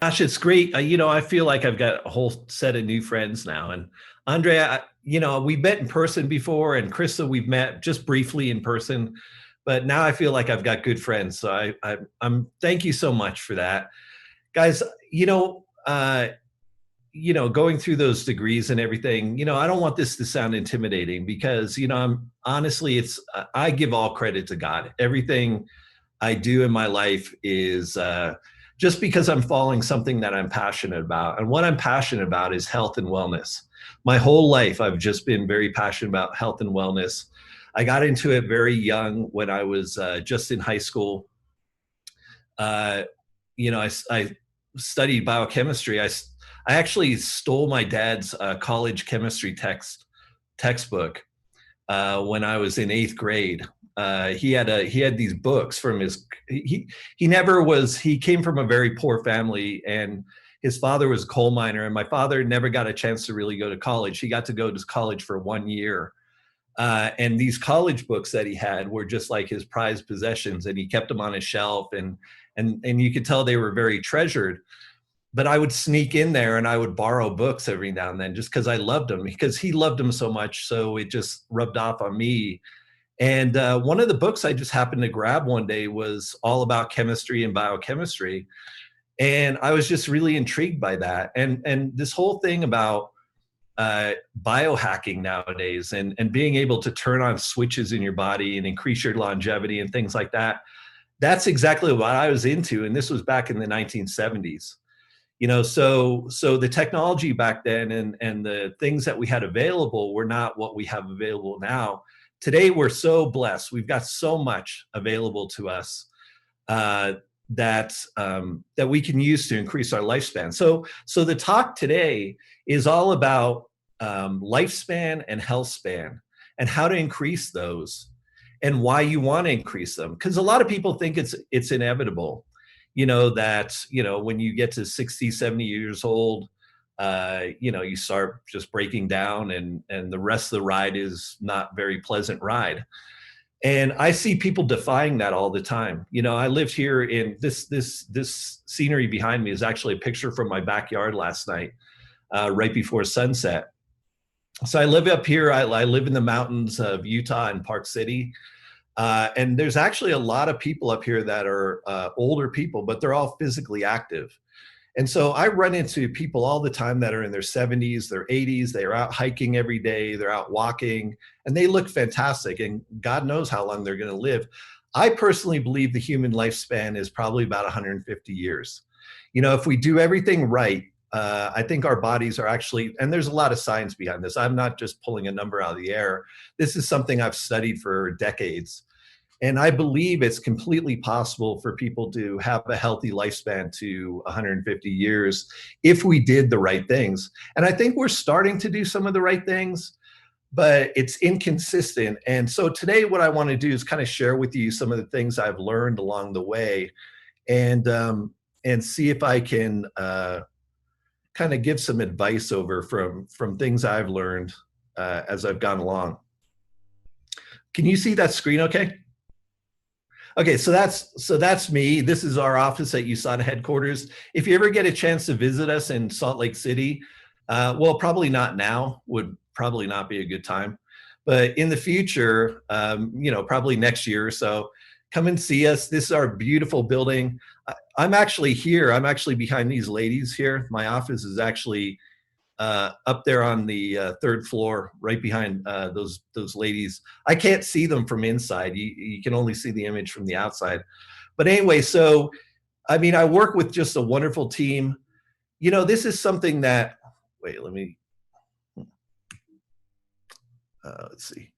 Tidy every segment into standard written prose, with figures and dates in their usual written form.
Gosh, it's great. I feel like I've got a whole set of new friends now. And Andrea, we met in person before, and Krista, we've met just briefly in person, but now I feel like I've got good friends. So I'm thank you so much for that, guys. Going through those degrees and everything, I don't want this to sound intimidating because, I'm honestly, I give all credit to God. Everything I do in my life is just because I'm following something that I'm passionate about. And what I'm passionate about is health and wellness. My whole life, I've just been very passionate about health and wellness. I got into it very young when I was just in high school. Uh, I studied biochemistry. I actually stole my dad's college chemistry textbook when I was in eighth grade. He had these books from he came from a very poor family, and his father was a coal miner, and my father never got a chance to really go to college. He got to go to college for 1 year. And these college books that he had were just like his prized possessions, and he kept them on his shelf, and you could tell they were very treasured. But I would sneak in there and I would borrow books every now and then just because I loved them, because he loved them so much. So it just rubbed off on me. And one of the books I just happened to grab one day was all about chemistry and biochemistry. And I was just really intrigued by that. And this whole thing about biohacking nowadays, and being able to turn on switches in your body and increase your longevity and things like that. That's exactly what I was into. And this was back in the 1970s. So the technology back then and the things that we had available were not what we have available now. Today, we're so blessed. We've got so much available to us that we can use to increase our lifespan. So the talk today is all about lifespan and health span and how to increase those and why you want to increase them. Because a lot of people think it's inevitable, that when you get to 60, 70 years old, you start just breaking down, and the rest of the ride is not very pleasant ride. And I see people defying that all the time. I lived here in this scenery behind me is actually a picture from my backyard last night, right before sunset. So I live up here. I live in the mountains of Utah and Park City. And there's actually a lot of people up here that are older people, but they're all physically active. And so I run into people all the time that are in their 70s, their 80s. They're out hiking every day. They're out walking, and they look fantastic. And God knows how long they're going to live. I personally believe the human lifespan is probably about 150 years. If we do everything right, I think our bodies are actually, and there's a lot of science behind this. I'm not just pulling a number out of the air. This is something I've studied for decades. And I believe it's completely possible for people to have a healthy lifespan to 150 years if we did the right things. And I think we're starting to do some of the right things, but it's inconsistent. And so today, what I want to do is kind of share with you some of the things I've learned along the way, and see if I can kind of give some advice over from things I've learned as I've gone along. Can you see that screen okay? Okay, so that's me. This is our office at USANA headquarters. If you ever get a chance to visit us in Salt Lake City, well, probably not now, would probably not be a good time. But in the future, probably next year or so, come and see us. This is our beautiful building. I'm actually here. I'm actually behind these ladies here. My office is actually up there on the third floor, right behind those ladies. I can't see them from inside. You can only see the image from the outside. But anyway, so I work with just a wonderful team. This is something that. Wait, let me. Let's see.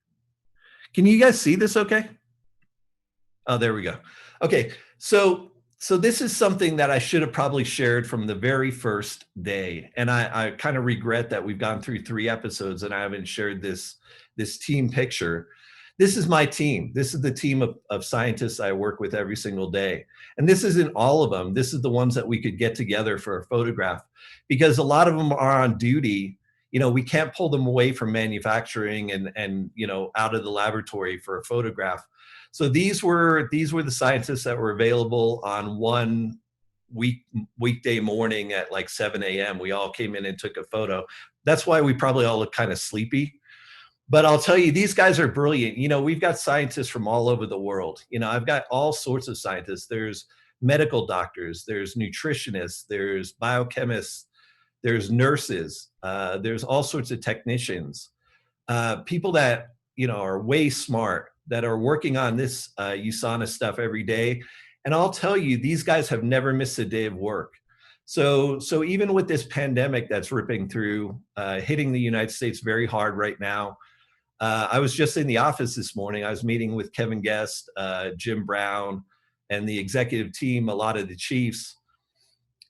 Can you guys see this? Okay. Oh, there we go. Okay, so this is something that I should have probably shared from the very first day. And I kind of regret that we've gone through 3 episodes and I haven't shared this team picture. This is my team. This is the team of scientists I work with every single day. And this isn't all of them. This is the ones that we could get together for a photograph, because a lot of them are on duty. We can't pull them away from manufacturing and out of the laboratory for a photograph. So these were the scientists that were available on one weekday morning at like 7 a.m. We all came in and took a photo. That's why we probably all look kind of sleepy. But I'll tell you, these guys are brilliant. We've got scientists from all over the world. I've got all sorts of scientists. There's medical doctors, there's nutritionists, there's biochemists, there's nurses, there's all sorts of technicians, people that, are way smart, that are working on this USANA stuff every day. And I'll tell you, these guys have never missed a day of work. So even with this pandemic that's ripping through, hitting the United States very hard right now, I was just in the office this morning. I was meeting with Kevin Guest, Jim Brown, and the executive team, a lot of the chiefs,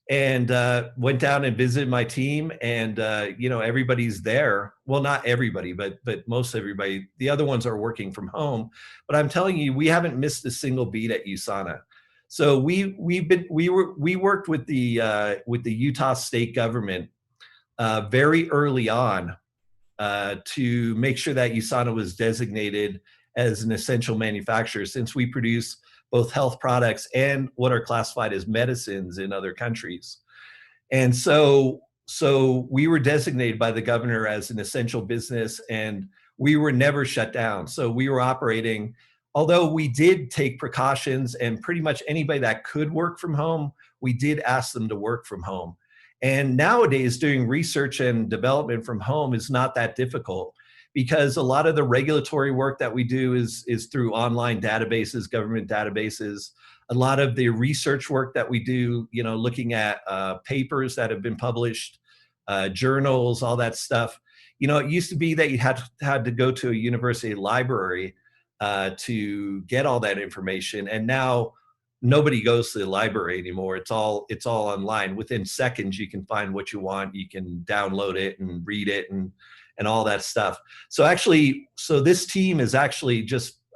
and went down and visited my team. And everybody's there. Well, not everybody, but most everybody. The other ones are working from home. But I'm telling you, we haven't missed a single beat at USANA. So we worked with the Utah state government very early on to make sure that USANA was designated as an essential manufacturer, since we produce both health products and what are classified as medicines in other countries. And so we were designated by the governor as an essential business, and we were never shut down. So we were operating, although we did take precautions, and pretty much anybody that could work from home, we did ask them to work from home. And nowadays, doing research and development from home is not that difficult, because a lot of the regulatory work that we do is through online databases, government databases. A lot of the research work that we do, looking at papers that have been published, journals, all that stuff. It used to be that you had to go to a university library to get all that information, and now nobody goes to the library anymore. It's all online. Within seconds, you can find what you want. You can download it and read it and all that stuff. So this team is actually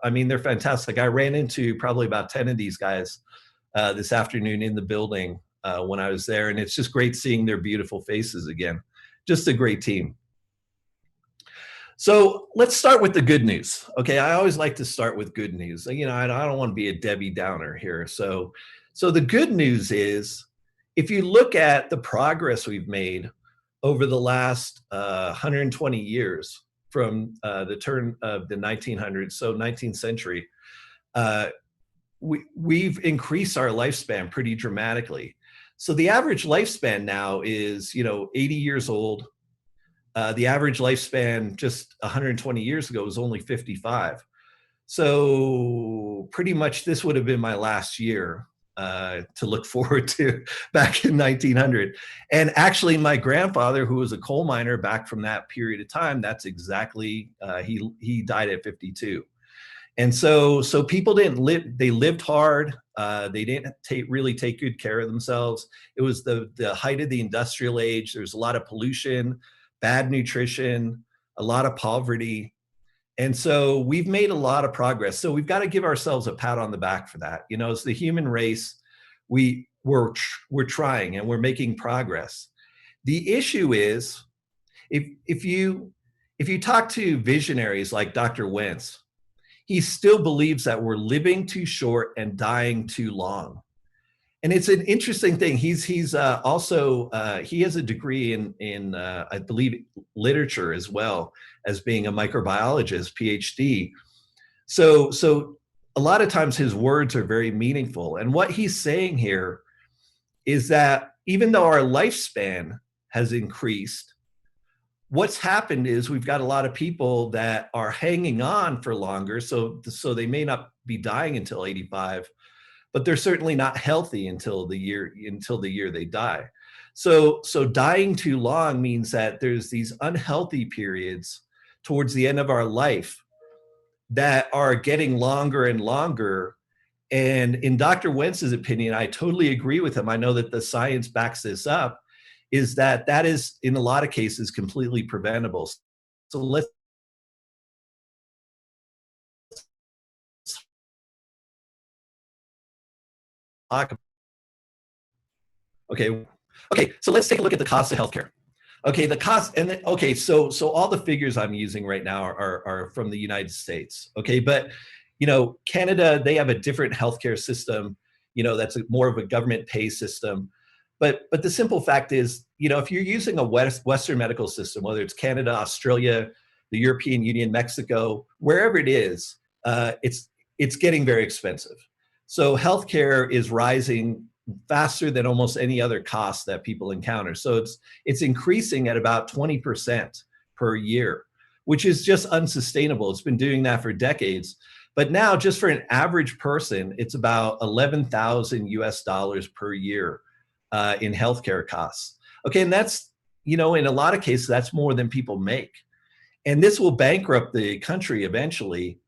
they're fantastic. I ran into probably about 10 of these guys this afternoon in the building when I was there. And it's just great seeing their beautiful faces again. Just a great team. So let's start with the good news. Okay, I always like to start with good news. I don't want to be a Debbie Downer here. So the good news is, if you look at the progress we've made over the last 120 years, from the turn of the 1900s, so 19th century, we've increased our lifespan pretty dramatically. So the average lifespan now is 80 years old. The average lifespan just 120 years ago was only 55. So pretty much this would have been my last year to look forward to back in 1900. And actually my grandfather, who was a coal miner back from that period of time, that's exactly, he died at 52. And so people didn't live, they lived hard. They didn't really take good care of themselves. It was the height of the industrial age. There's a lot of pollution, bad nutrition, a lot of poverty. And so we've made a lot of progress. So we've got to give ourselves a pat on the back for that. As the human race, we're trying and we're making progress. The issue is, if you talk to visionaries like Dr. Wentz, he still believes that we're living too short and dying too long. And it's an interesting thing. He's also he has a degree in I believe literature, as well as being a microbiologist, PhD. So a lot of times his words are very meaningful. And what he's saying here is that even though our lifespan has increased, what's happened is we've got a lot of people that are hanging on for longer. So they may not be dying until 85. But they're certainly not healthy until the year they die. So dying too long means that there's these unhealthy periods towards the end of our life that are getting longer and longer. And in Dr. Wentz's opinion, I totally agree with him. I know that the science backs this up, is that is in a lot of cases completely preventable. So let's talk. Okay, so let's take a look at the cost of healthcare. Okay, the cost, and then, okay, so all the figures I'm using right now are from the United States. Okay, but Canada, they have a different healthcare system. that's more of a government pay system. But the simple fact is, if you're using a Western medical system, whether it's Canada, Australia, the European Union, Mexico, wherever it is, it's getting very expensive. So healthcare is rising faster than almost any other cost that people encounter. So it's increasing at about 20% per year, which is just unsustainable. It's been doing that for decades. But now, just for an average person, it's about 11,000 US dollars per year in healthcare costs. Okay, and that's, in a lot of cases, that's more than people make. And this will bankrupt the country eventually.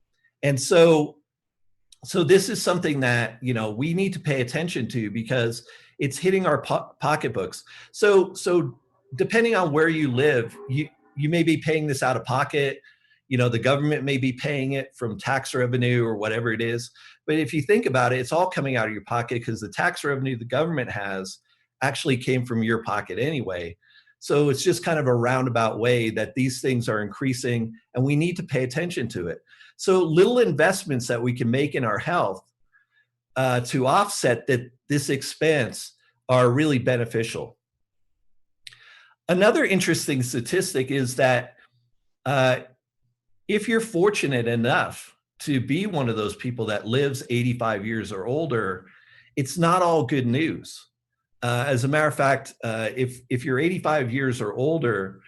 And so this is something that, we need to pay attention to, because it's hitting our pocketbooks. So depending on where you live, you may be paying this out of pocket. The government may be paying it from tax revenue or whatever it is. But if you think about it, it's all coming out of your pocket, because the tax revenue the government has actually came from your pocket anyway. So it's just kind of a roundabout way that these things are increasing, and we need to pay attention to it. So little investments that we can make in our health to offset this expense are really beneficial. Another interesting statistic is that if you're fortunate enough to be one of those people that lives 85 years or older, it's not all good news. As a matter of fact, if you're 85 years or older,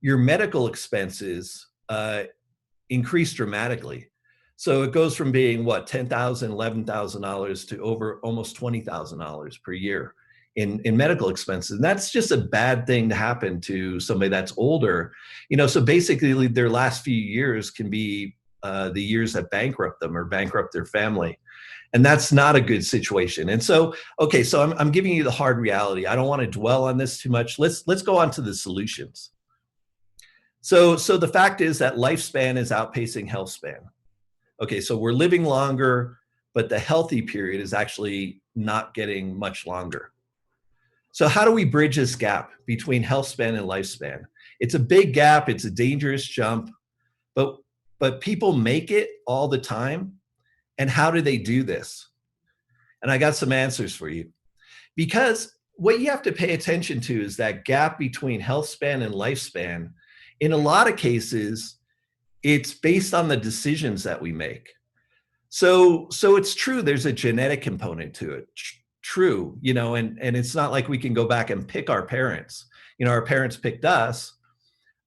your medical expenses increase dramatically. So it goes from being $10,000, $11,000 to over almost $20,000 per year in medical expenses. And that's just a bad thing to happen to somebody that's older. So basically their last few years can be the years that bankrupt them or bankrupt their family. And that's not a good situation. And so, okay, so I'm giving you the hard reality. I don't want to dwell on this too much. Let's go on to the solutions. So the fact is that lifespan is outpacing health span. Okay, so we're living longer, but the healthy period is actually not getting much longer. So how do we bridge this gap between health span and lifespan? It's a big gap. It's a dangerous jump, but people make it all the time. And how do they do this? And I got some answers for you. Because what you have to pay attention to is that gap between health span and lifespan. In a lot of cases, it's based on the decisions that we make. So it's true, there's a genetic component to it. True, and it's not like we can go back and pick our parents. Our parents picked us.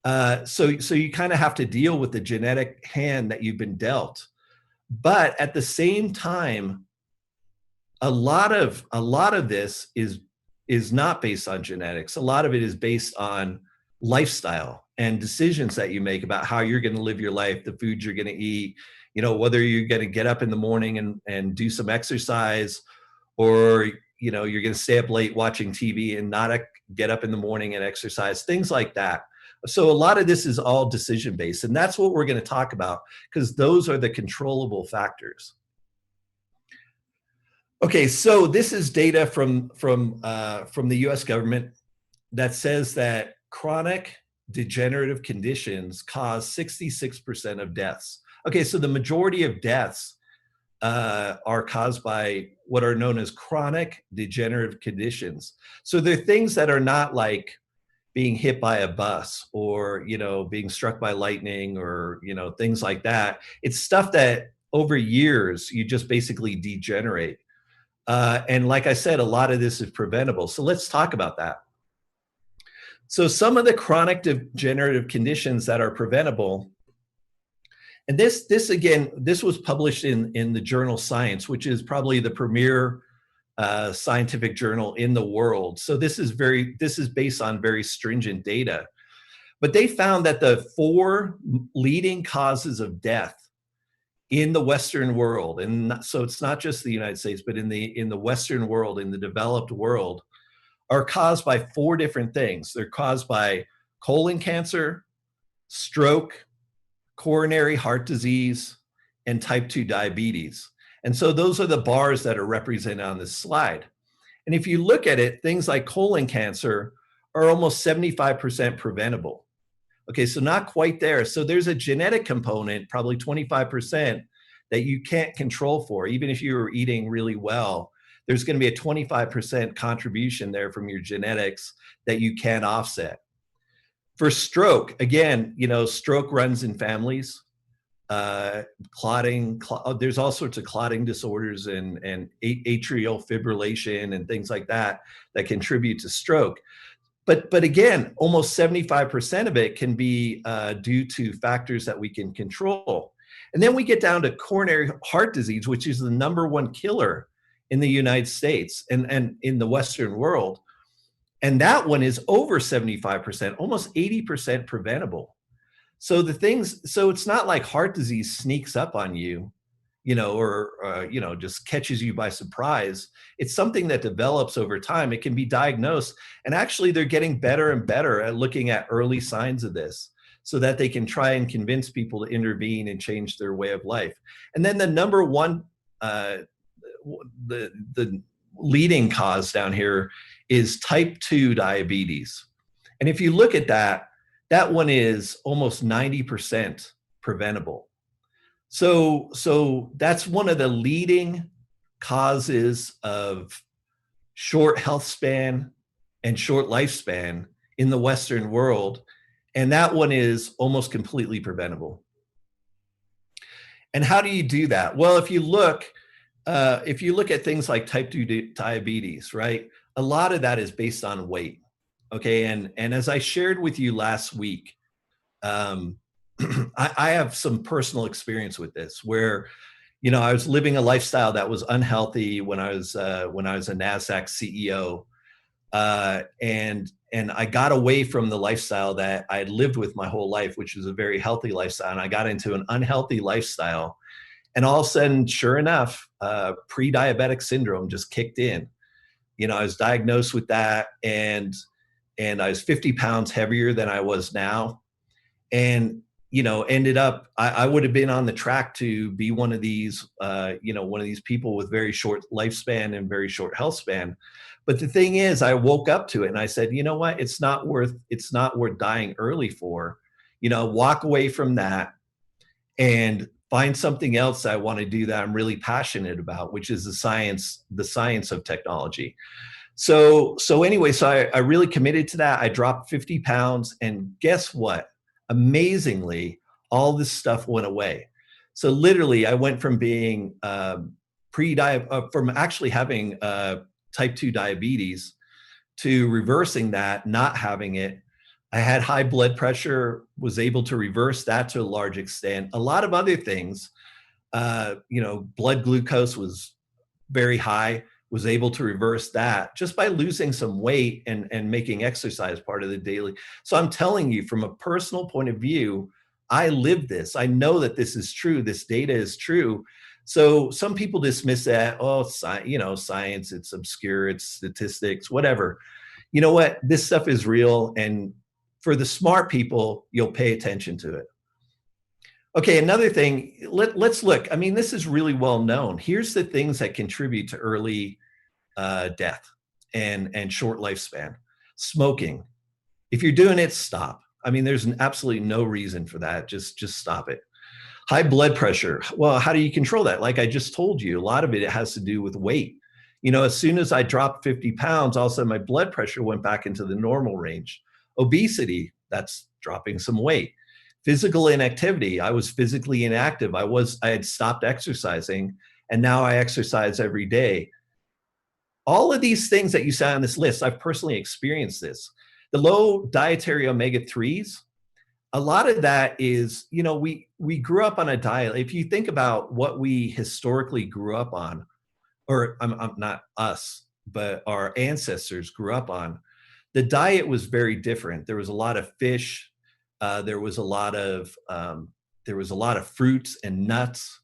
So you kind of have to deal with the genetic hand that you've been dealt. But at the same time, a lot of this is not based on genetics. A lot of it is based on lifestyle and decisions that you make about how you're going to live your life, the foods you're going to eat, whether you're going to get up in the morning and do some exercise, or you're going to stay up late watching TV and not get up in the morning and exercise, things like that. So a lot of this is all decision based, and that's what we're going to talk about, because those are the controllable factors. Okay, so this is data from the U.S. government that says that chronic degenerative conditions cause 66% of deaths. Okay, so the majority of deaths are caused by what are known as chronic degenerative conditions. So they're things that are not like being hit by a bus or, being struck by lightning or, things like that. It's stuff that over years, you just basically degenerate. And like I said, a lot of this is preventable. So let's talk about that. So some of the chronic degenerative conditions that are preventable, and this was published in the journal Science, which is probably the premier scientific journal in the world. So this is based on very stringent data. But they found that the 4 leading causes of death in the Western world, and so it's not just the United States, but in the Western world, in the developed world, are caused by 4 different things. They're caused by colon cancer, stroke, coronary heart disease, and type 2 diabetes. And so those are the bars that are represented on this slide. And if you look at it, things like colon cancer are almost 75% preventable. Okay, so not quite there. So there's a genetic component, probably 25%, that you can't control for. Even if you were eating really well, there's going to be a 25% contribution there from your genetics that you can't offset. For stroke, again, stroke runs in families. Clotting, there's all sorts of clotting disorders and atrial fibrillation and things like that contribute to stroke. But again, almost 75% of it can be due to factors that we can control. And then we get down to coronary heart disease, which is the #1 killer in the United States and in the Western world. And that one is over 75%, almost 80% preventable. So it's not like heart disease sneaks up on you, or just catches you by surprise. It's something that develops over time. It can be diagnosed, and actually they're getting better and better at looking at early signs of this so that they can try and convince people to intervene and change their way of life. And then the #1, the leading cause down here is type 2 diabetes. And if you look at that one is almost 90% preventable. So that's one of the leading causes of short health span and short lifespan in the Western world. And that one is almost completely preventable. And how do you do that? Well, if you look at things like type 2 diabetes, right? A lot of that is based on weight. Okay, and as I shared with you last week, I have some personal experience with this where, I was living a lifestyle that was unhealthy when I was a NASDAQ CEO, and I got away from the lifestyle that I had lived with my whole life, which was a very healthy lifestyle, and I got into an unhealthy lifestyle, and all of a sudden, sure enough, pre-diabetic syndrome just kicked in. I was diagnosed with that, and I was 50 pounds heavier than I was now. And, ended up, I would have been on the track to be one of these people with very short lifespan and very short health span. But the thing is, I woke up to it and I said, you know what, it's not worth dying early for. Walk away from that and find something else I want to do that I'm really passionate about, which is the science of technology. So I really committed to that. I dropped 50 pounds, and guess what? Amazingly, all this stuff went away. So literally, I went from being from actually having type 2 diabetes to reversing that, not having it. I had high blood pressure, was able to reverse that to a large extent. A lot of other things, blood glucose was very high, was able to reverse that just by losing some weight and making exercise part of the daily. So I'm telling you, from a personal point of view, I live this. I know that this is true. This data is true. So some people dismiss that, science, it's obscure, it's statistics, whatever. You know what? This stuff is real. And for the smart people, you'll pay attention to it. Okay, another thing, let's look. I mean, this is really well known. Here's the things that contribute to early death and short lifespan. Smoking. If you're doing it, stop. I mean, there's absolutely no reason for that. Just stop it. High blood pressure. Well, how do you control that? Like I just told you, a lot of it has to do with weight. As soon as I dropped 50 pounds, all of a sudden my blood pressure went back into the normal range. Obesity, that's dropping some weight. Physical inactivity. I was physically inactive. I had stopped exercising, and now I exercise every day. All of these things that you saw on this list, I've personally experienced this. The low dietary omega-3s, a lot of that is, we grew up on a diet. If you think about what we historically grew up on, or I'm not us, but our ancestors grew up on, the diet was very different. There was a lot of fish. There was a lot of fruits and nuts,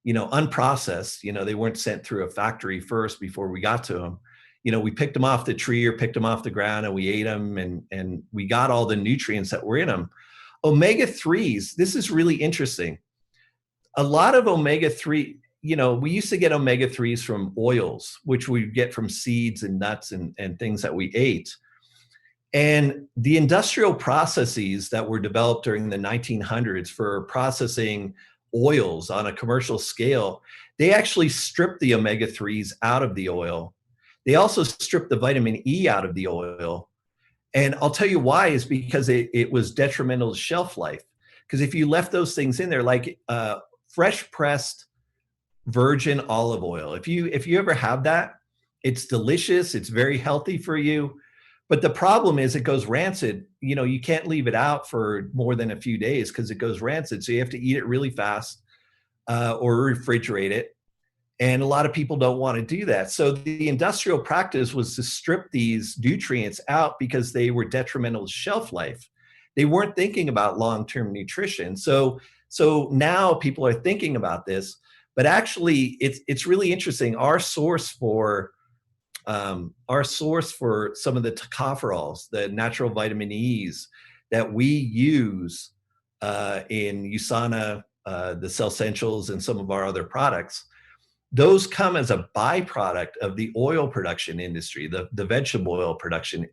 unprocessed. They weren't sent through a factory first before we got to them. We picked them off the tree or picked them off the ground and we ate them, and we got all the nutrients that were in them. Omega-3s, this is really interesting. A lot of omega-3, we used to get omega-3s from oils, which we get from seeds and nuts and things that we ate. And the industrial processes that were developed during the 1900s for processing oils on a commercial scale, They actually stripped the omega-3s out of the oil. They also stripped the vitamin E out of the oil. And I'll tell you why is because it was detrimental to shelf life. Because if you left those things in there, like fresh pressed virgin olive oil, if you ever have that, it's delicious. It's very healthy for you. But the problem is it goes rancid. You know, you can't leave it out for more than a few days because it goes rancid. So you have to eat it really fast or refrigerate it. And a lot of people don't want to do that. So the industrial practice was to strip these nutrients out because they were detrimental to shelf life. They weren't thinking about long-term nutrition. So now people are thinking about this, but actually it's really interesting. Our source for some of the tocopherols, the natural vitamin E's that we use in USANA, the Cell Essentials, and some of our other products, those come as a byproduct of the oil production industry, the vegetable oil production.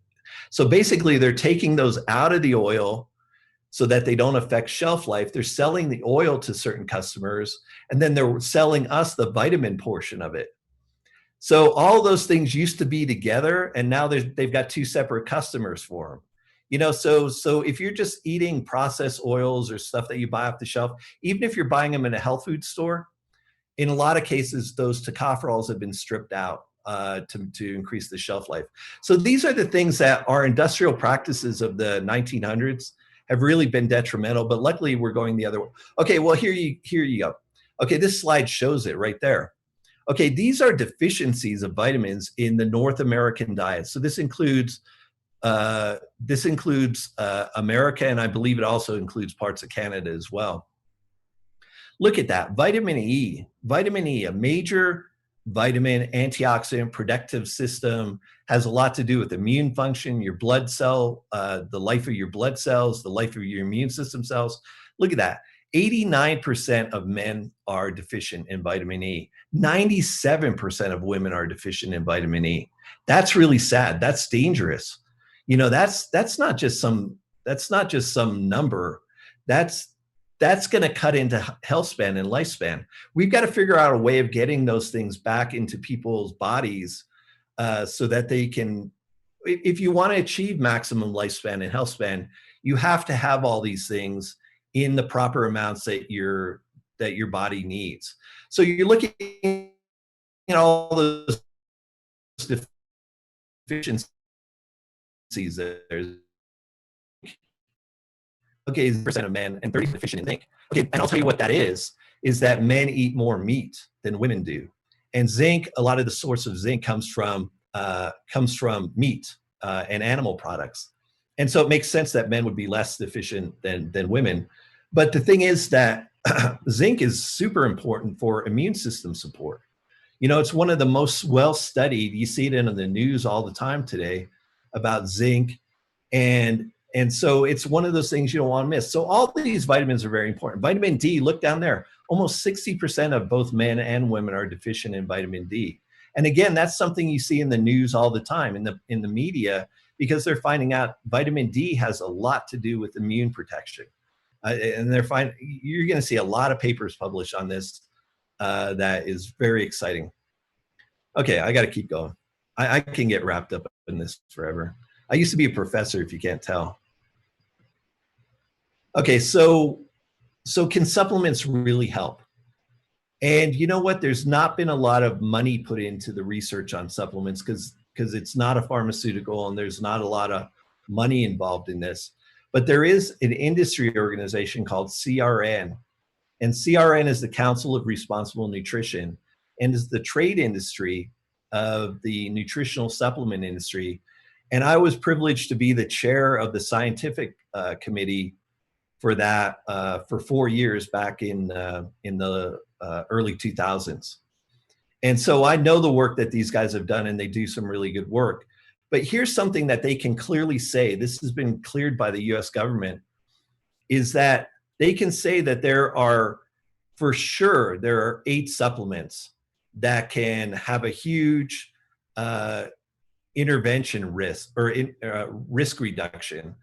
So basically, they're taking those out of the oil so that they don't affect shelf life. They're selling the oil to certain customers, and then they're selling us the vitamin portion of it. So all those things used to be together, and now they've got two separate customers for them. You know, so if you're just eating processed oils or stuff that you buy off the shelf, even if you're buying them in a health food store, in a lot of cases, those tocopherols have been stripped out to increase the shelf life. So these are the things that our industrial practices of the 1900s have really been detrimental, but luckily we're going the other way. Okay, well, here you go. Okay, this slide shows it right there. Okay, these are deficiencies of vitamins in the North American diet. So this includes America, and I believe it also includes parts of Canada as well. Look at that, vitamin E, a major vitamin, antioxidant, protective system, has a lot to do with immune function, your blood cell, the life of your blood cells, the life of your immune system cells. Look at that. 89% of men are deficient in vitamin E. 97% of women are deficient in vitamin E. That's really sad. That's dangerous. You know, that's not just some number. That's going to cut into health span and lifespan. We've got to figure out a way of getting those things back into people's bodies so that they can, if you want to achieve maximum lifespan and health span, you have to have all these things in the proper amounts that your body needs. So you're looking at all those deficiencies. There's okay, percent of men and 30% deficient in zinc. Okay, and I'll tell you what that is that men eat more meat than women do. And zinc, a lot of the source of zinc comes from meat and animal products. And so it makes sense that men would be less deficient than women. But the thing is that zinc is super important for immune system support. You know, it's one of the most well-studied, you see it in the news all the time today about zinc. And so it's one of those things you don't want to miss. So all these vitamins are very important. Vitamin D, look down there. Almost 60% of both men and women are deficient in vitamin D. And again, that's something you see in the news all the time, in the media, because they're finding out vitamin D has a lot to do with immune protection. And you're going to see a lot of papers published on this that is very exciting. Okay, I got to keep going. I can get wrapped up in this forever. I used to be a professor, if you can't tell. Okay, so can supplements really help? And you know what? There's not been a lot of money put into the research on supplements because it's not a pharmaceutical and there's not a lot of money involved in this. But there is an industry organization called CRN. And CRN is the Council of Responsible Nutrition and is the trade industry of the nutritional supplement industry. And I was privileged to be the chair of the scientific committee for that for 4 years back in the early 2000s. And so I know the work that these guys have done, and they do some really good work. But here's something that they can clearly say, this has been cleared by the US government, is that they can say that there are 8 supplements that can have a huge intervention risk or risk reduction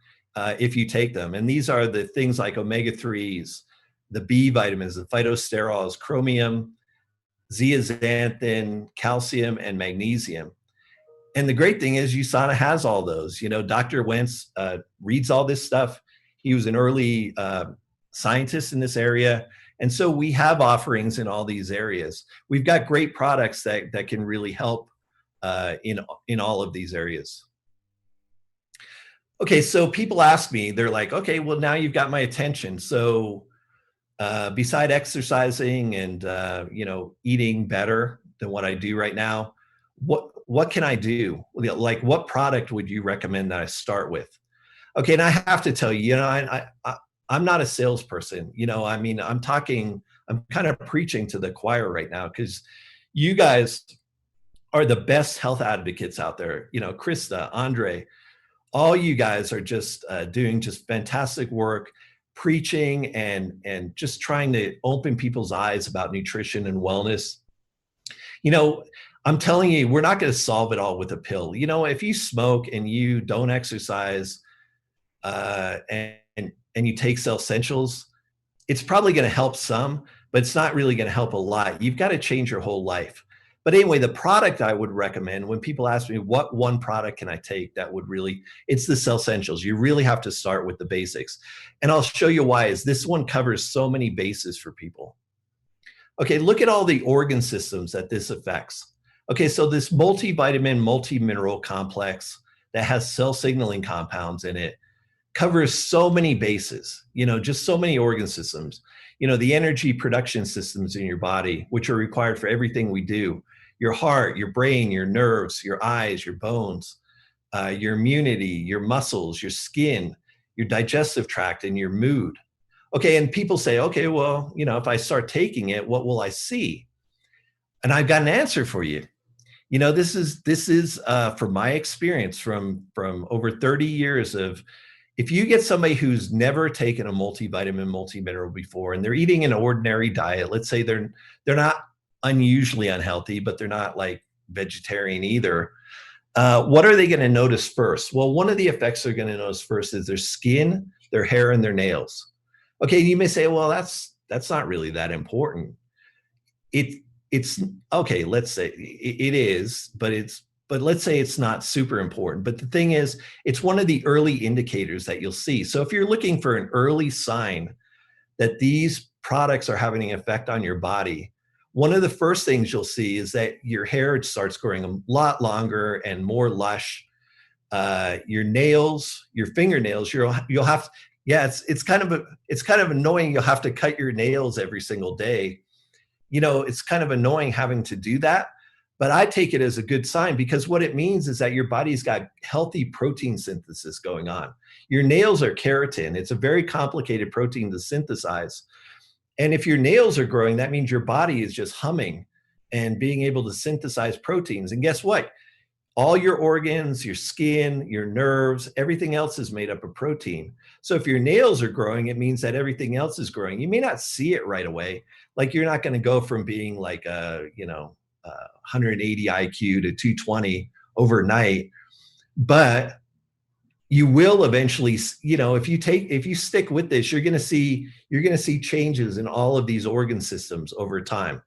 if you take them. And these are the things like omega-3s, the B vitamins, the phytosterols, chromium, zeaxanthin, calcium, and magnesium. And the great thing is USANA has all those. You know, Dr. Wentz reads all this stuff. He was an early scientist in this area. And so we have offerings in all these areas. We've got great products that can really help in all of these areas. Okay, so people ask me, they're like, okay, well, now you've got my attention. So beside exercising and eating better than what I do right now, what can I do? Like, what product would you recommend that I start with? Okay, and I have to tell you, I'm not a salesperson. I mean, I'm kind of preaching to the choir right now, because you guys are the best health advocates out there. Krista, Andre, all you guys are just doing just fantastic work, preaching and just trying to open people's eyes about nutrition and wellness. I'm telling you, we're not going to solve it all with a pill. If you smoke and you don't exercise and you take Cell Essentials, it's probably going to help some, but it's not really going to help a lot. You've got to change your whole life. But anyway, the product I would recommend, when people ask me what one product can I take that would really, it's the Cell Essentials. You really have to start with the basics. And I'll show you why. Is this one covers so many bases for people. Okay, look at all the organ systems that this affects. Okay, so this multivitamin, multi-mineral complex that has cell signaling compounds in it covers so many bases, just so many organ systems. The energy production systems in your body, which are required for everything we do. Your heart, your brain, your nerves, your eyes, your bones, your immunity, your muscles, your skin, your digestive tract, and your mood. Okay, and people say, okay, well, if I start taking it, what will I see? And I've got an answer for you. This is from my experience from over 30 years of, if you get somebody who's never taken a multivitamin, multimineral before, and they're eating an ordinary diet, let's say they're not unusually unhealthy, but they're not like vegetarian either. What are they going to notice first? Well, one of the effects they're going to notice first is their skin, their hair, and their nails. Okay, you may say, well, that's not really that important. It's okay. Let's say it is, but let's say it's not super important. But the thing is, it's one of the early indicators that you'll see. So if you're looking for an early sign that these products are having an effect on your body, one of the first things you'll see is that your hair starts growing a lot longer and more lush. Your nails, your fingernails, you'll have, it's kind of annoying. You'll have to cut your nails every single day. It's kind of annoying having to do that. But I take it as a good sign, because what it means is that your body's got healthy protein synthesis going on. Your nails are keratin. It's a very complicated protein to synthesize. And if your nails are growing, that means your body is just humming and being able to synthesize proteins. And guess what? All your organs, your skin, your nerves, everything else is made up of protein. So if your nails are growing, it means that everything else is growing. You may not see it right away. Like, you're not going to go from being like 180 IQ to 220 overnight, but you will eventually, if you stick with this, you're going to see changes in all of these organ systems over time.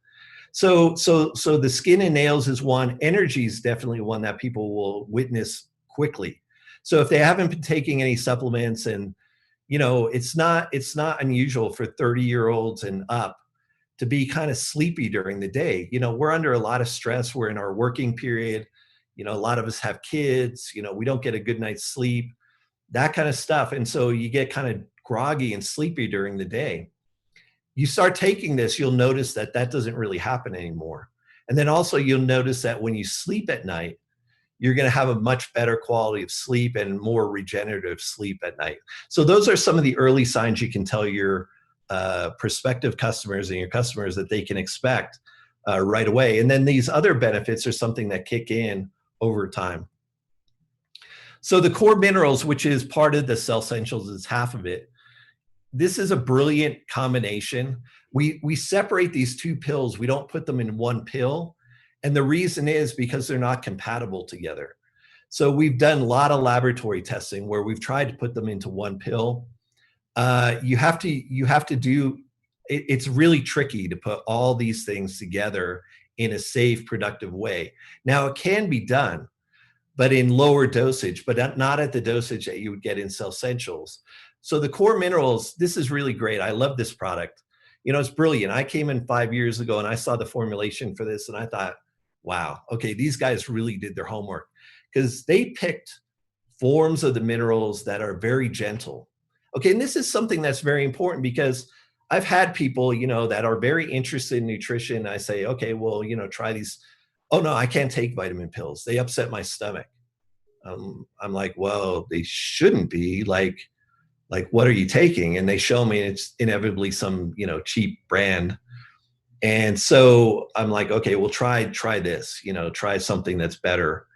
So the skin and nails is one. Energy is definitely one that people will witness quickly. So if they haven't been taking any supplements, and it's not unusual for 30-year-olds and up to be kind of sleepy during the day. We're under a lot of stress. We're in our working period. A lot of us have kids. We don't get a good night's sleep, that kind of stuff. And so you get kind of groggy and sleepy during the day. You start taking this, you'll notice that doesn't really happen anymore. And then also you'll notice that when you sleep at night, you're going to have a much better quality of sleep and more regenerative sleep at night. So those are some of the early signs you can tell your prospective customers and your customers that they can expect right away. And then these other benefits are something that kick in over time. So the core minerals, which is part of the Cell Essentials, is half of it. This is a brilliant combination. We separate these two pills. We don't put them in one pill. And the reason is because they're not compatible together. So we've done a lot of laboratory testing where we've tried to put them into one pill. You have to do, it's really tricky to put all these things together in a safe, productive way. Now, it can be done, but in lower dosage, but not at the dosage that you would get in Cellsentials. So the core minerals, this is really great. I love this product. You know, it's brilliant. I came in 5 years ago and I saw the formulation for this and I thought, wow, okay, these guys really did their homework, because they picked forms of the minerals that are very gentle. Okay, and this is something that's very important, because I've had people, you know, that are very interested in nutrition. I say, okay, well, you know, try these. Oh no, I can't take vitamin pills. They upset my stomach. I'm like, well, they shouldn't be. Like, what are you taking? And they show me it's inevitably some, you know, cheap brand. And so I'm like, okay, well, try this, you know, try something that's better.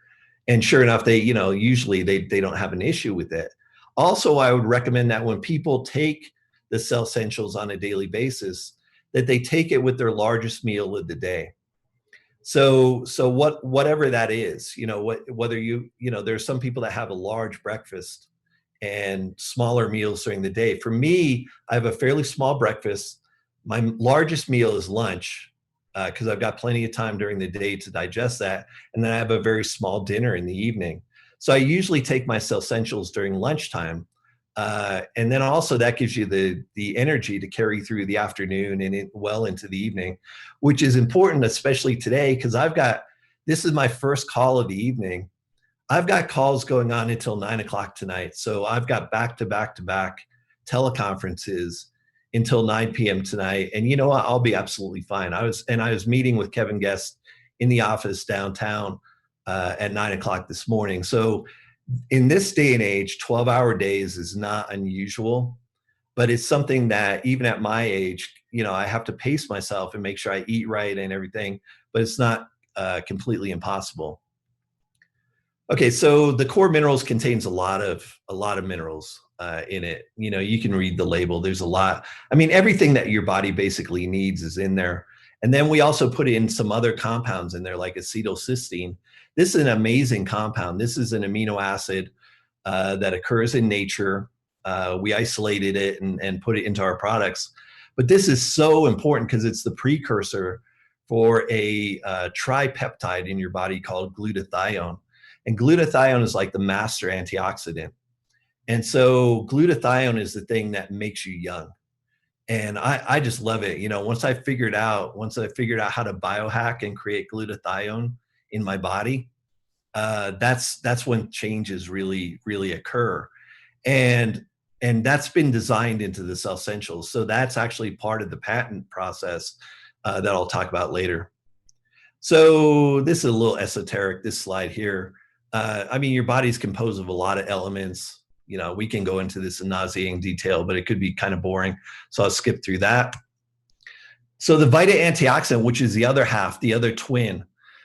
And sure enough, they, you know, usually they don't have an issue with it. Also, I would recommend that when people take the Cellsentials on a daily basis, that they take it with their largest meal of the day. So whatever that is, you know, whether you know, there's some people that have a large breakfast and smaller meals during the day. For me, I have a fairly small breakfast. My largest meal is lunch, because I've got plenty of time during the day to digest that. And then I have a very small dinner in the evening. So I usually take my Cellsentials during lunchtime. And then also that gives you the energy to carry through the afternoon and well into the evening, which is important, especially today, because this is my first call of the evening. I've got calls going on until 9 o'clock tonight. So I've got back to back to back teleconferences until 9 p.m. tonight. And you know what? I'll be absolutely fine. I was meeting with Kevin Guest in the office downtown at 9 o'clock this morning. So in this day and age, 12-hour days is not unusual, but it's something that even at my age, you know, I have to pace myself and make sure I eat right and everything, but it's not completely impossible. Okay, so the core minerals contains a lot of minerals in it. You know, you can read the label. There's a lot. I mean, everything that your body basically needs is in there. And then we also put in some other compounds in there, like acetylcysteine. This is an amazing compound. This is an amino acid that occurs in nature. We isolated it and put it into our products. But this is so important because it's the precursor for a tripeptide in your body called glutathione. And glutathione is like the master antioxidant. And so glutathione is the thing that makes you young. And I just love it. You know, once I figured out how to biohack and create glutathione in my body, that's when changes really, really occur. And that's been designed into the Cellsentials. So that's actually part of the patent process that I'll talk about later. So this is a little esoteric, this slide here. I mean, your body's composed of a lot of elements. You know, we can go into this in nauseating detail, but it could be kind of boring. So I'll skip through that. So the Vitae Antioxidant, which is the other half, the other twin.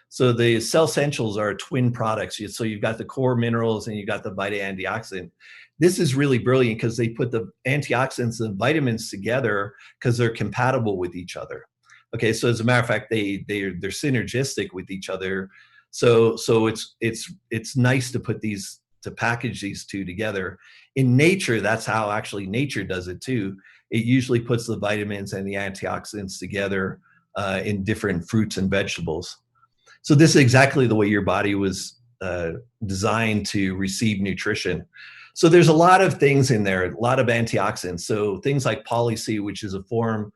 So the Cellsentials are twin products. So you've got the core minerals and you've got the Vitae Antioxidant. This is really brilliant because they put the antioxidants and vitamins together because they're compatible with each other. Okay, so as a matter of fact, they're synergistic with each other. So it's nice to package these two together. In nature, that's how actually nature does it too. It usually puts the vitamins and the antioxidants together in different fruits and vegetables. So this is exactly the way your body was designed to receive nutrition. So there's a lot of things in there, a lot of antioxidants. So things like poly-C, which is a form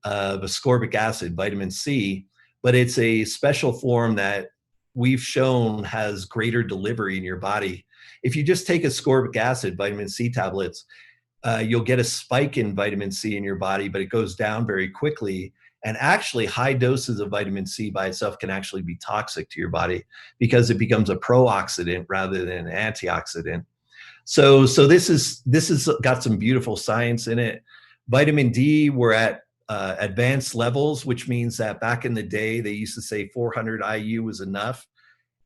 of ascorbic acid, vitamin C, but it's a special form that we've shown has greater delivery in your body. If you just take ascorbic acid, vitamin C tablets, you'll get a spike in vitamin C in your body, but it goes down very quickly. And actually, high doses of vitamin C by itself can actually be toxic to your body because it becomes a pro-oxidant rather than an antioxidant. So this is got some beautiful science in it. Vitamin D, we're at advanced levels, which means that back in the day, they used to say 400 IU was enough.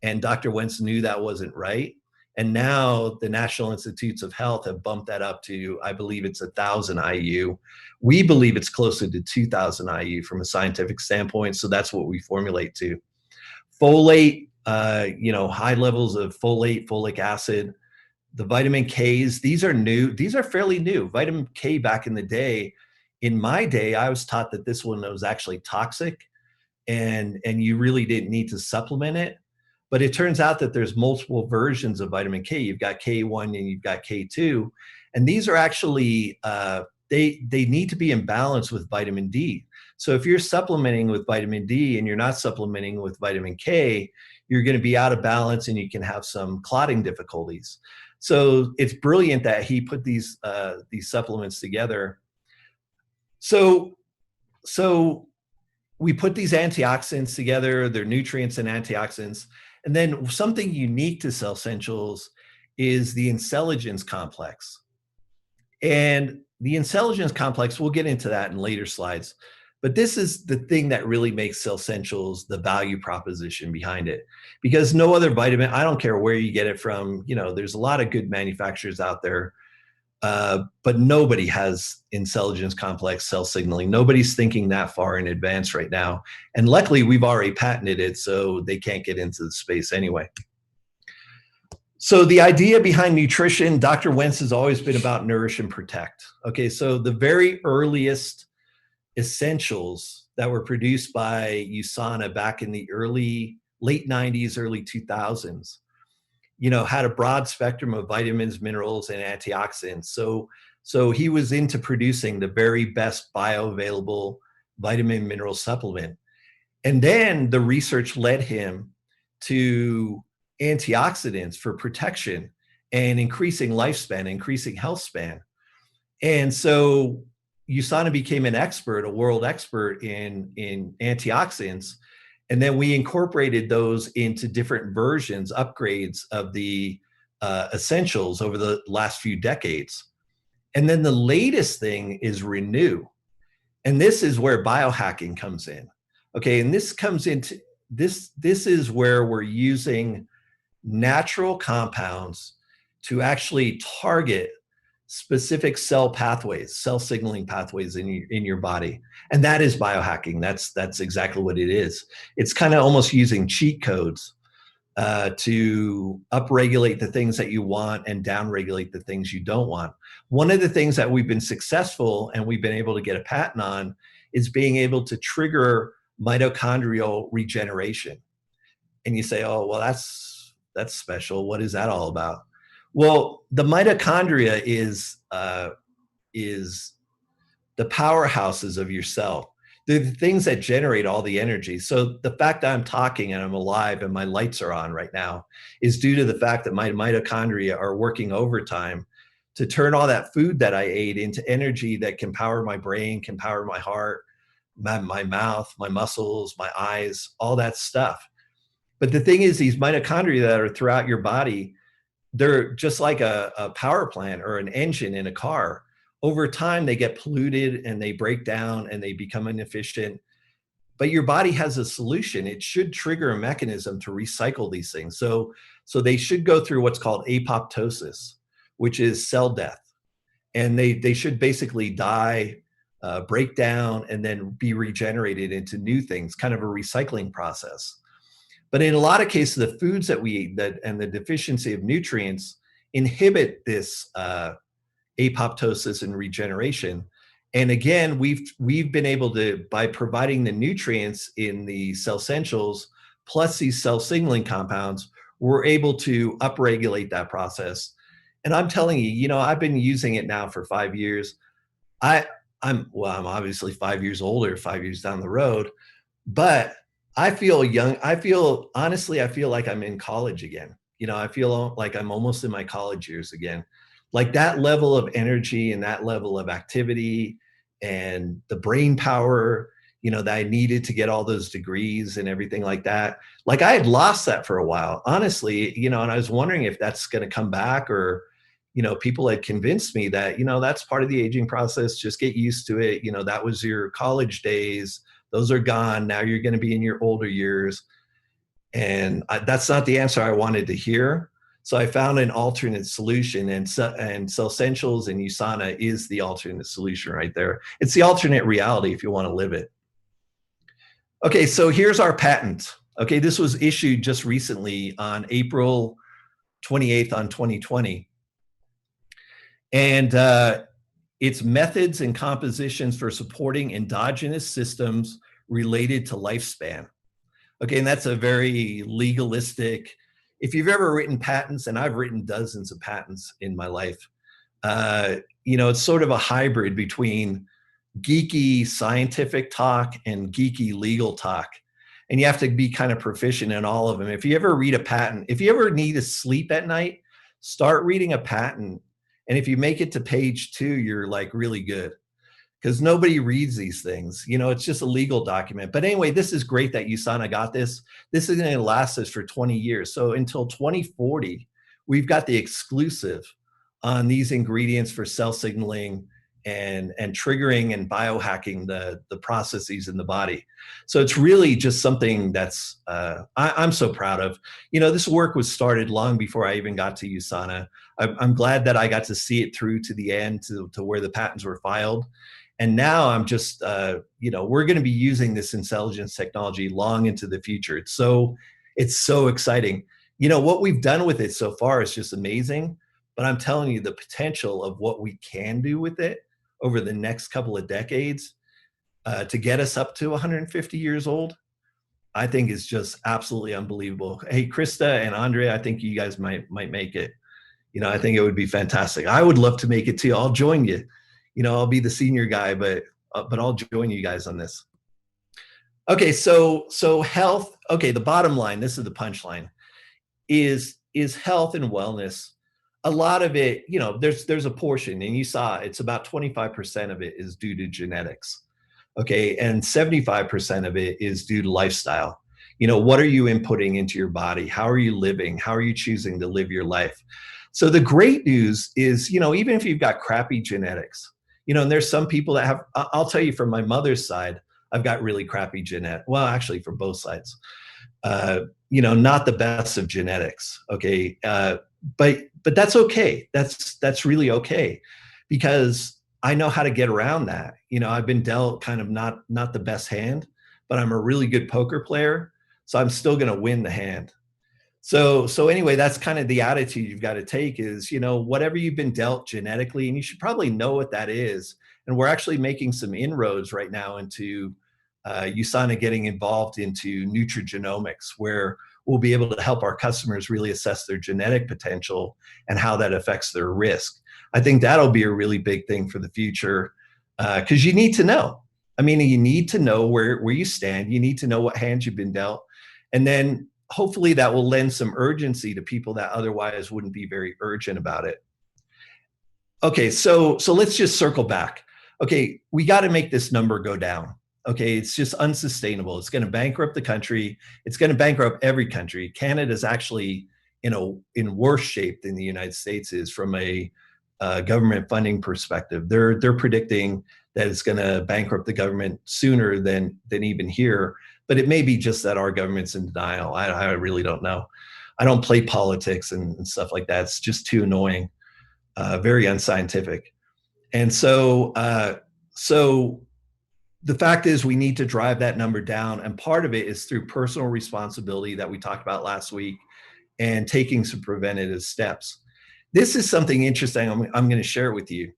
And Dr. Wentz knew that wasn't right. And now the National Institutes of Health have bumped that up to, I believe it's 1,000 IU. We believe it's closer to 2,000 IU from a scientific standpoint. So that's what we formulate to. Folate, high levels of folate, folic acid. The vitamin Ks, these are new. These are fairly new. Vitamin K back in the day, in my day, I was taught that this one was actually toxic. and you really didn't need to supplement it. But it turns out that there's multiple versions of vitamin K. You've got K1 and you've got K2, and these are actually they need to be in balance with vitamin D. So if you're supplementing with vitamin D and you're not supplementing with vitamin K, you're going to be out of balance and you can have some clotting difficulties. So it's brilliant that he put these supplements together. So we put these antioxidants together, they're nutrients and antioxidants. And then something unique to Cell Essentials is the intelligence complex. And the intelligence complex, we'll get into that in later slides, but this is the thing that really makes Cell Essentials the value proposition behind it. Because no other vitamin, I don't care where you get it from, there's a lot of good manufacturers out there, but nobody has intelligence complex cell signaling. Nobody's thinking that far in advance right now. And luckily, we've already patented it, so they can't get into the space anyway. So the idea behind nutrition, Dr. Wentz has always been about nourish and protect. Okay, so the very earliest essentials that were produced by USANA back in the late 90s, early 2000s, had a broad spectrum of vitamins, minerals, and antioxidants. So he was into producing the very best bioavailable vitamin mineral supplement. And then the research led him to antioxidants for protection and increasing lifespan, increasing health span. And so USANA became an expert, a world expert in antioxidants. And then we incorporated those into different versions, upgrades of the essentials over the last few decades. And then the latest thing is Renew. And this is where biohacking comes in. Okay, and this comes into, this is where we're using natural compounds to actually target specific cell pathways, cell signaling pathways in your body. And that is biohacking. That's exactly what it is. It's kind of almost using cheat codes to upregulate the things that you want and downregulate the things you don't want. One of the things that we've been successful and we've been able to get a patent on is being able to trigger mitochondrial regeneration. And you say, oh, well, that's special. What is that all about? Well, the mitochondria is the powerhouses of your cell. They're the things that generate all the energy. So the fact that I'm talking and I'm alive and my lights are on right now is due to the fact that my mitochondria are working overtime to turn all that food that I ate into energy that can power my brain, can power my heart, my mouth, my muscles, my eyes, all that stuff. But the thing is, these mitochondria that are throughout your body, they're just like a power plant or an engine in a car. Over time, they get polluted and they break down and they become inefficient. But your body has a solution. It should trigger a mechanism to recycle these things. So they should go through what's called apoptosis, which is cell death. And they should basically die, break down, and then be regenerated into new things, kind of a recycling process. But in a lot of cases, the foods that we eat and the deficiency of nutrients inhibit this apoptosis and regeneration. And again, we've been able to, by providing the nutrients in the Cell Essentials, plus these cell signaling compounds, we're able to upregulate that process. And I'm telling you, I've been using it now for 5 years. I'm obviously 5 years older, 5 years down the road, but I feel young. Honestly, I feel like I'm in college again. I feel like I'm almost in my college years again. Like that level of energy and that level of activity and the brain power, that I needed to get all those degrees and everything like that. Like I had lost that for a while, honestly, and I was wondering if that's going to come back or, people had convinced me that, that's part of the aging process. Just get used to it. That was your college days. Those are gone. Now you're going to be in your older years. And that's not the answer I wanted to hear. So I found an alternate solution, and Cell Essentials and USANA is the alternate solution right there. It's the alternate reality if you want to live it. Okay, so here's our patent. Okay, this was issued just recently on April 28th on 2020. And its methods and compositions for supporting endogenous systems related to lifespan. Okay, and that's a very legalistic, if you've ever written patents, and I've written dozens of patents in my life, it's sort of a hybrid between geeky scientific talk and geeky legal talk. And you have to be kind of proficient in all of them. If you ever read a patent, if you ever need to sleep at night, start reading a patent. And if you make it to page 2, you're like really good, because nobody reads these things. It's just a legal document. But anyway, this is great that USANA got this. This is going to last us for 20 years. So until 2040, we've got the exclusive on these ingredients for cell signaling and triggering and biohacking the processes in the body. So it's really just something that's I'm so proud of. This work was started long before I even got to USANA. I'm glad that I got to see it through to the end, to where the patents were filed. And now I'm just, we're going to be using this intelligence technology long into the future. It's so exciting. What we've done with it so far is just amazing. But I'm telling you, the potential of what we can do with it over the next couple of decades to get us up to 150 years old, I think is just absolutely unbelievable. Hey, Krista and Andre, I think you guys might make it. I think it would be fantastic. I would love to make it too. I'll join you. I'll be the senior guy, but I'll join you guys on this. Okay, so health. Okay, the bottom line, this is the punchline, is health and wellness. A lot of it, there's a portion, and you saw it's about 25% of it is due to genetics. Okay, and 75% of it is due to lifestyle. What are you inputting into your body? How are you living? How are you choosing to live your life? So the great news is, even if you've got crappy genetics, and there's some people that have, I'll tell you from my mother's side, I've got really crappy genetics. Well, actually from both sides, not the best of genetics. Okay. But that's okay. That's really okay, because I know how to get around that. I've been dealt kind of not the best hand, but I'm a really good poker player. So I'm still going to win the hand. So anyway, that's kind of the attitude you've got to take is, whatever you've been dealt genetically, and you should probably know what that is. And we're actually making some inroads right now into USANA getting involved into nutrigenomics, where we'll be able to help our customers really assess their genetic potential and how that affects their risk. I think that'll be a really big thing for the future, because you need to know. I mean, you need to know where you stand. You need to know what hands you've been dealt. And then hopefully that will lend some urgency to people that otherwise wouldn't be very urgent about it. Okay, so let's just circle back. Okay, we got to make this number go down. Okay, it's just unsustainable. It's going to bankrupt the country. It's going to bankrupt every country. Canada's actually in worse shape than the United States is from a government funding perspective. They're predicting that it's going to bankrupt the government sooner than even here. But it may be just that our government's in denial. I really don't know. I don't play politics and stuff like that. It's just too annoying, very unscientific. And so the fact is we need to drive that number down. And part of it is through personal responsibility that we talked about last week and taking some preventative steps. This is something interesting. I'm going to share it with you.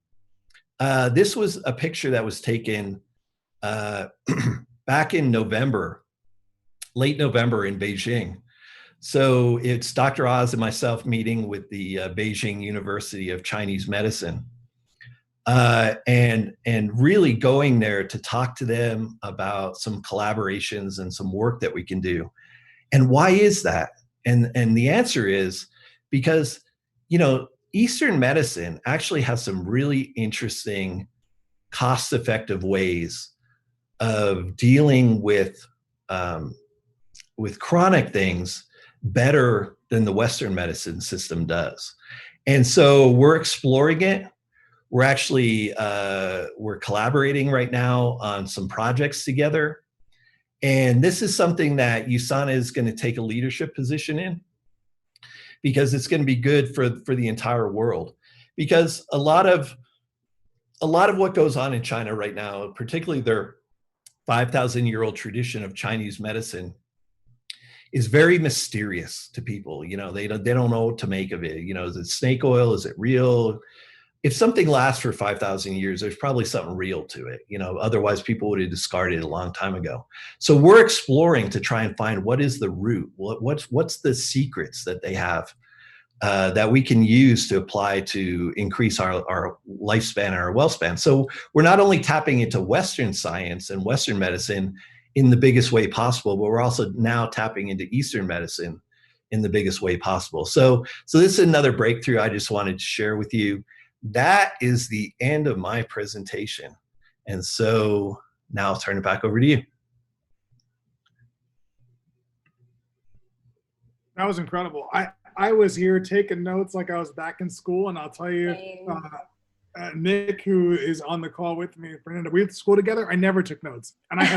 This was a picture that was taken back in November, late November in Beijing. So it's Dr. Oz and myself meeting with the Beijing University of Chinese Medicine. And really going there to talk to them about some collaborations and some work that we can do. And why is that? And the answer is because, Eastern medicine actually has some really interesting, cost-effective ways of dealing with chronic things better than the Western medicine system does. And so we're exploring it. We're actually, we're collaborating right now on some projects together. And this is something that USANA is going to take a leadership position in, because it's going to be good for the entire world. Because a lot of what goes on in China right now, particularly their 5,000-year-old tradition of Chinese medicine, is very mysterious to people. They don't know what to make of it. Is it snake oil? Is it real? if something lasts for 5,000 years, there's probably something real to it. Otherwise people would have discarded it a long time ago. So we're exploring to try and find what is the root, what's the secrets that they have that we can use to apply to increase our lifespan and our well span. So we're not only tapping into Western science and Western medicine in the biggest way possible, but we're also now tapping into Eastern medicine in the biggest way possible. So this is another breakthrough I just wanted to share with you. That is the end of my presentation. And so now I'll turn it back over to you. That was incredible. I was here taking notes like I was back in school, and I'll tell you, Nick, who is on the call with me, Brandon, we went to school together. I never took notes, and I have